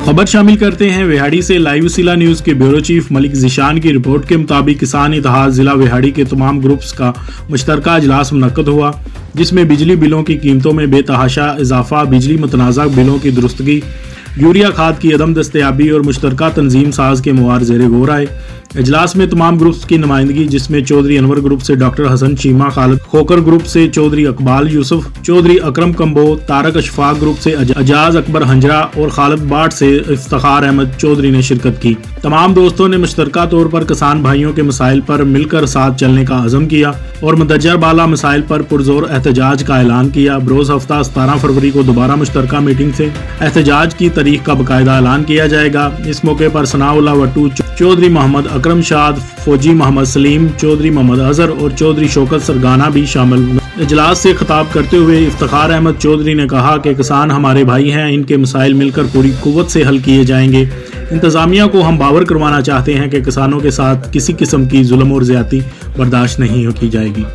खबर शामिल करते हैं विहाड़ी से। लाइव सिला न्यूज के ब्यूरो चीफ मलिक ज़ीशान की रिपोर्ट के मुताबिक किसान इत्तेहाद जिला विहाड़ी के तमाम ग्रुप्स का मुश्तरका इजलास मुनक्कद हुआ, जिसमें बिजली बिलों की कीमतों में बेतहाशा इजाफा, बिजली मुतनाज़ा बिलों की दुरुस्तगी, यूरिया खाद की अदम दस्तयाबी और मुश्तरका तंजीम साज के मवार ज़ेरे गौर आए। इजलास में तमाम ग्रुप्स की नुमाइंदगी, जिसमें चौधरी अनवर ग्रुप से डॉक्टर हसन चीमा, खालिद खोकर ग्रुप से चौधरी इकबाल यूसुफ, चौधरी अकरम कंबो, तारक अशफाक ग्रुप से अजाज अकबर हंजरा और खालिद बाट से इफ्तिखार अहमद चौधरी ने शिरकत की। तमाम दोस्तों ने मुश्तरका तौर पर किसान भाइयों के मसाइल पर मिलकर साथ चलने का अज़म किया और मुदज्जर बाला मसाइल पर पुरजोर एहतजाज का ऐलान किया। बरोज़ हफ्ता 17 फरवरी को दोबारा मुश्तरका मीटिंग से एहतजाज की तारीख का बाकायदा ऐलान किया जाएगा। इस मौके पर सनाउल्लाह वट्टू, चौधरी मोहम्मद अकरम शाद, फौजी मोहम्मद सलीम, चौधरी मोहम्मद अजहर और चौधरी शौकत सरगाना भी शामिल। इजलास से खिताब करते हुए इफ्तिखार अहमद चौधरी ने कहा कि किसान हमारे भाई हैं, इनके मसाइल मिलकर पूरी कुव्वत से हल किए जाएंगे। इंतज़ामिया को हम बावर करवाना चाहते हैं कि किसानों के साथ किसी किस्म की जुल्म और ज़्यादती बर्दाश्त नहीं की जाएगी।